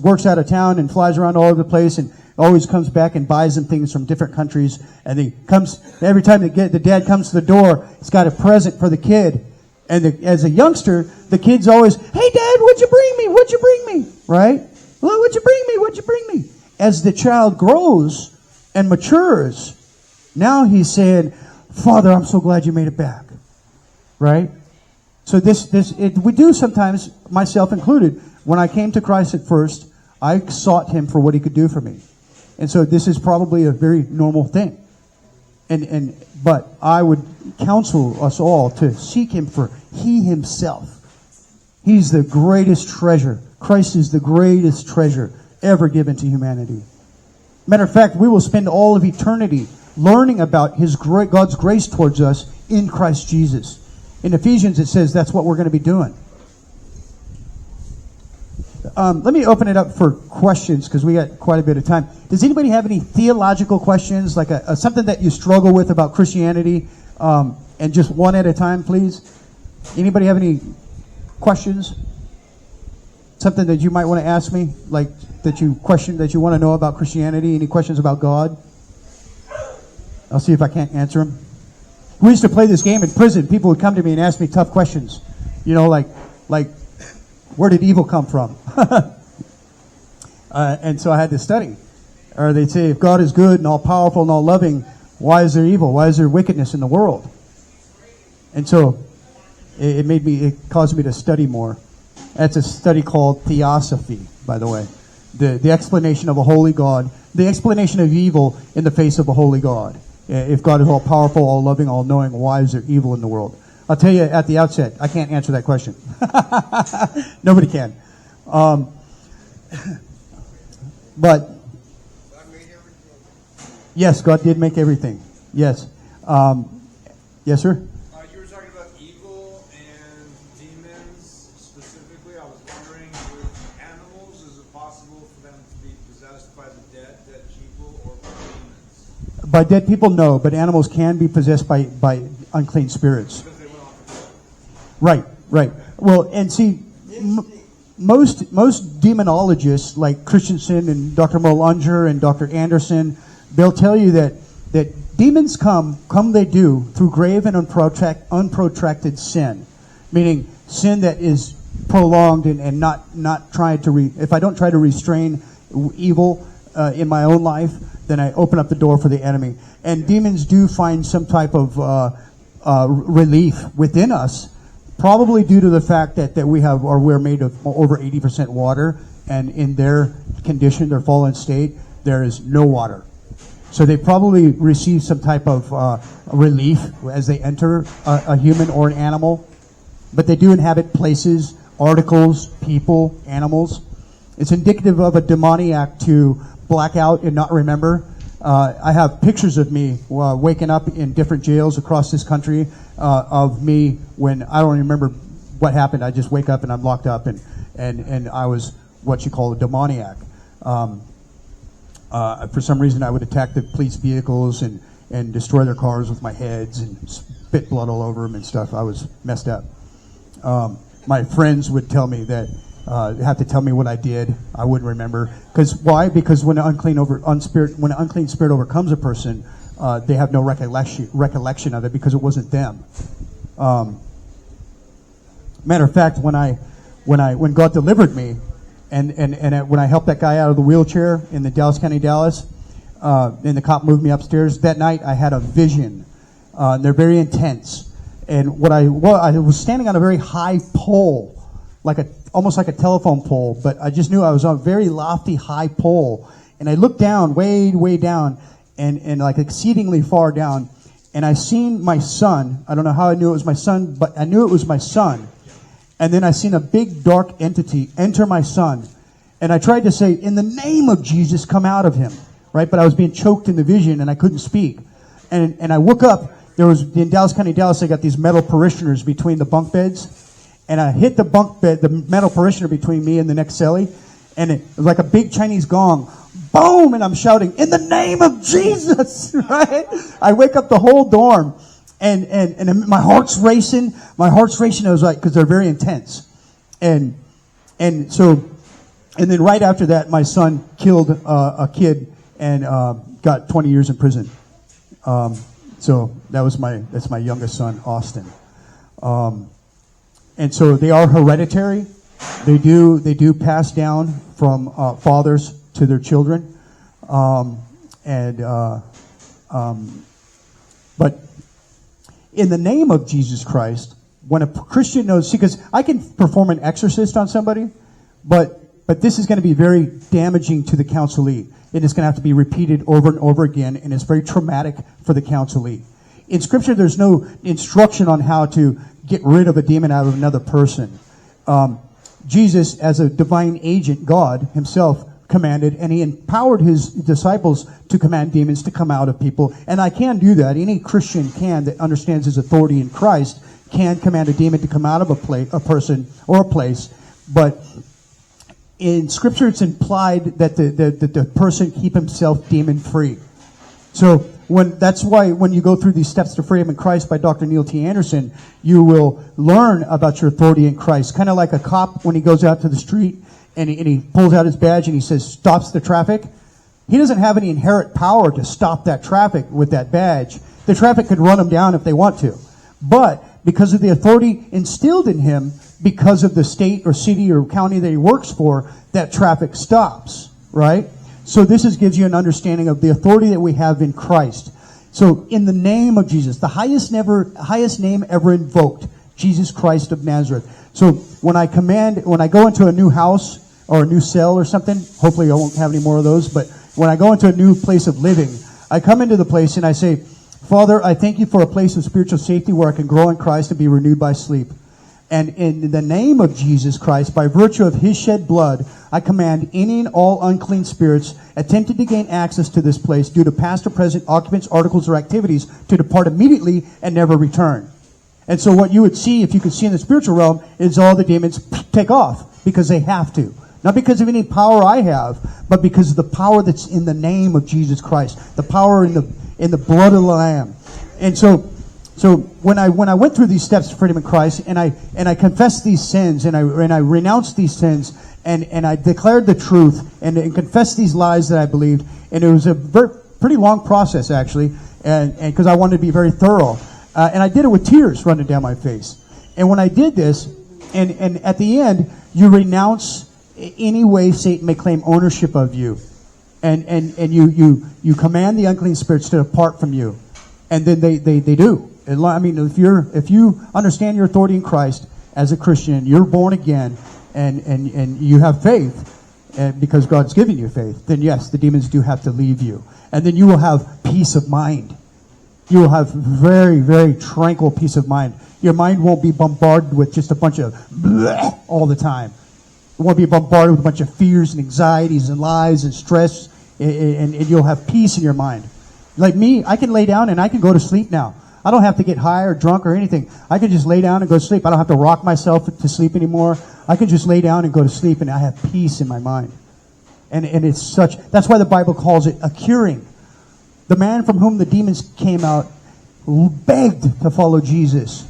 works out of town and flies around all over the place and always comes back and buys them things from different countries. And he comes, every time the dad comes to the door, he's got a present for the kid. And as a youngster, the kid's always, hey, Dad, what'd you bring me? What'd you bring me? Right? Well, what'd you bring me? What'd you bring me? As the child grows and matures, now he's saying, Father, I'm so glad you made it back. Right? So we do sometimes, myself included, when I came to Christ at first, I sought him for what he could do for me. And so this is probably a very normal thing. But I would counsel us all to seek him for he himself. He's the greatest treasure. Christ is the greatest treasure ever given to humanity. Matter of fact, we will spend all of eternity learning about God's grace towards us in Christ Jesus. In Ephesians it says that's what we're going to be doing. Let me open it up for questions because we got quite a bit of time. Does anybody have any theological questions, like something that you struggle with about Christianity? And just one at a time, please. Anybody have any questions? Something that you might want to ask me, like that you want to know about Christianity? Any questions about God? I'll see if I can't answer them. We used to play this game in prison. People would come to me and ask me tough questions. You know, like where did evil come from? And so I had to study. Or they'd say, if God is good and all powerful and all loving, why is there evil? Why is there wickedness in the world? And so it caused me to study more. That's a study called theosophy, by the way. The explanation of a holy God, the explanation of evil in the face of a holy God. If God is all powerful, all loving, all knowing, why is there evil in the world? I'll tell you at the outset, I can't answer that question. Nobody can. But yes, God did make everything. Yes. Yes, sir? You were talking about evil and demons specifically. I was wondering, with animals, is it possible for them to be possessed by the dead people, or by demons? By dead people, no, but animals can be possessed by unclean spirits. Because they went off. Right. Well, and see, most demonologists like Christensen and Dr. Merle Unger and Dr. Anderson, they'll tell you that demons come they do through grave and unprotracted sin, meaning sin that is prolonged and not trying to if I don't try to restrain evil in my own life, then I open up the door for the enemy. And demons do find some type of relief within us, probably due to the fact that we're made of over 80% water, and in their condition, their fallen state, there is no water. So they probably receive some type of relief as they enter a human or an animal. But they do inhabit places, articles, people, animals. It's indicative of a demoniac to black out and not remember. I have pictures of me waking up in different jails across this country of me when I don't remember what happened. I just wake up and I'm locked up and I was what you call a demoniac. For some reason, I would attack the police vehicles and destroy their cars with my heads and spit blood all over them and stuff. I was messed up. My friends would tell me that, have to tell me what I did. I wouldn't remember. Why? Because when an unclean spirit overcomes a person, they have no recollection of it because it wasn't them. Matter of fact, when God delivered me, and when I helped that guy out of the wheelchair in the Dallas County, Dallas, and the cop moved me upstairs, that night I had a vision. They're very intense. And I was standing on a very high pole, almost like a telephone pole, but I just knew I was on a very lofty high pole. And I looked down, way, way down, and like exceedingly far down, and I seen my son. I don't know how I knew it was my son, but I knew it was my son. And then I seen a big dark entity enter my son. And I tried to say, in the name of Jesus, come out of him. Right? But I was being choked in the vision and I couldn't speak. And I woke up. There was, in Dallas County, Dallas, they got these metal parishioners between the bunk beds. And I hit the bunk bed, the metal parishioner between me and the next cellie. And it was like a big Chinese gong. Boom! And I'm shouting, in the name of Jesus! Right? I wake up the whole dorm. And my heart's racing. I was like, because they're very intense. And so And then right after that, my son killed a kid and got 20 years in prison. So that's my youngest son, Austin. And so they are hereditary. They do pass down from fathers to their children. But in the name of Jesus Christ, when a Christian knows, see, because I can perform an exorcist on somebody, but this is going to be very damaging to the counselee. It is going to have to be repeated over and over again, and it's very traumatic for the counselee. In Scripture, there's no instruction on how to get rid of a demon out of another person. Jesus, as a divine agent, God himself commanded, and he empowered his disciples to command demons to come out of people. And I can do that. Any Christian can, that understands his authority in Christ, can command a demon to come out of a person or a place. But in Scripture, it's implied that the person keep himself demon free. So that's why when you go through these steps to freedom in Christ by Dr. Neil T. Anderson, you will learn about your authority in Christ. Kind of like a cop when he goes out to the street and he pulls out his badge and he says, stops the traffic. He doesn't have any inherent power to stop that traffic with that badge. The traffic could run him down if they want to. But because of the authority instilled in him, because of the state or city or county that he works for, that traffic stops, right? So this gives you an understanding of the authority that we have in Christ. So in the name of Jesus, the highest name ever invoked, Jesus Christ of Nazareth. So when I go into a new house or a new cell or something, hopefully I won't have any more of those, but when I go into a new place of living, I come into the place and I say, Father, I thank you for a place of spiritual safety where I can grow in Christ and be renewed by sleep. And in the name of Jesus Christ, by virtue of his shed blood, I command any and all unclean spirits attempting to gain access to this place due to past or present occupants, articles, or activities to depart immediately and never return. And so what you would see, if you could see in the spiritual realm, is all the demons take off because they have to. Not because of any power I have, but because of the power that's in the name of Jesus Christ. The power in the blood of the Lamb. And so when I went through these steps of freedom in Christ, and I confessed these sins, and I renounced these sins, and I declared the truth, and confessed these lies that I believed, and it was a pretty long process actually, and because I wanted to be very thorough, and I did it with tears running down my face. And when I did this, and at the end, you renounce any way Satan may claim ownership of you, and you command the unclean spirits to depart from you, and then they do. I mean, if you understand your authority in Christ as a Christian, you're born again, and you have faith, because God's given you faith, then yes, the demons do have to leave you, and then you will have peace of mind. You will have very, very tranquil peace of mind. Your mind won't be bombarded with just a bunch of bleh all the time. It won't be bombarded with a bunch of fears and anxieties and lies and stress, and you'll have peace in your mind. Like me, I can lay down and I can go to sleep now. I don't have to get high or drunk or anything. I can just lay down and go to sleep. I don't have to rock myself to sleep anymore. I can just lay down and go to sleep, and I have peace in my mind. And it's that's why the Bible calls it a curing. The man from whom the demons came out begged to follow Jesus.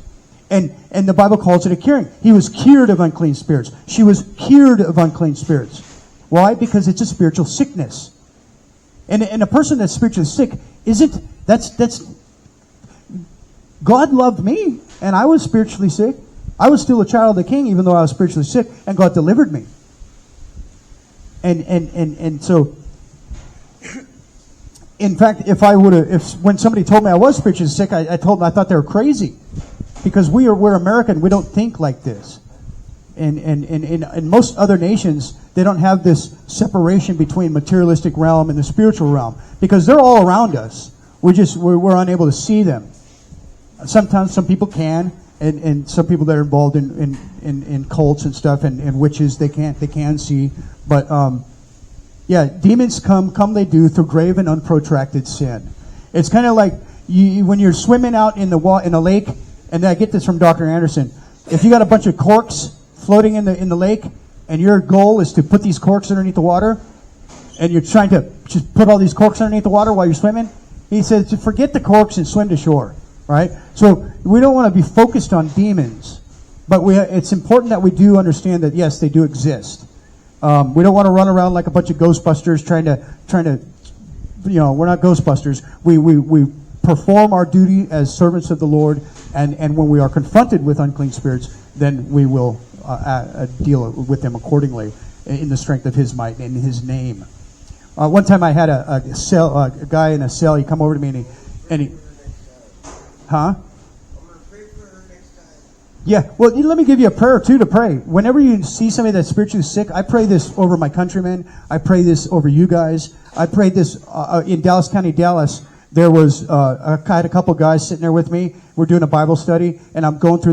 And the Bible calls it a curing. He was cured of unclean spirits. She was cured of unclean spirits. Why? Because it's a spiritual sickness. And a person that's spiritually sick that's God loved me, and I was spiritually sick. I was still a child of the King, even though I was spiritually sick, and God delivered me. And so, in fact, when somebody told me I was spiritually sick, I told them I thought they were crazy, because we're American. We don't think like this. And in most other nations, they don't have this separation between materialistic realm and the spiritual realm, because they're all around us. We're unable to see them. Sometimes some people can, and some people that are involved in cults and stuff and witches, they can see. But yeah, demons come they do through grave and unprotracted sin. It's kind of like when you're swimming out in a lake, and I get this from Dr. Anderson. If you got a bunch of corks floating in the lake, and your goal is to put these corks underneath the water, and you're trying to just put all these corks underneath the water while you're swimming, he says to forget the corks and swim to shore. Right? So we don't want to be focused on demons, but it's important that we do understand that yes, they do exist. We don't want to run around like a bunch of Ghostbusters trying to, we're not Ghostbusters. We perform our duty as servants of the Lord, and when we are confronted with unclean spirits, then we will deal with them accordingly in the strength of His might and in His name. One time I had a guy in a cell. He come over to me and he huh? Yeah, well, let me give you a prayer, too, to pray. Whenever you see somebody that's spiritually sick, I pray this over my countrymen. I pray this over you guys. I prayed this in Dallas County, Dallas. There was, I had a couple guys sitting there with me. We're doing a Bible study, and I'm going through the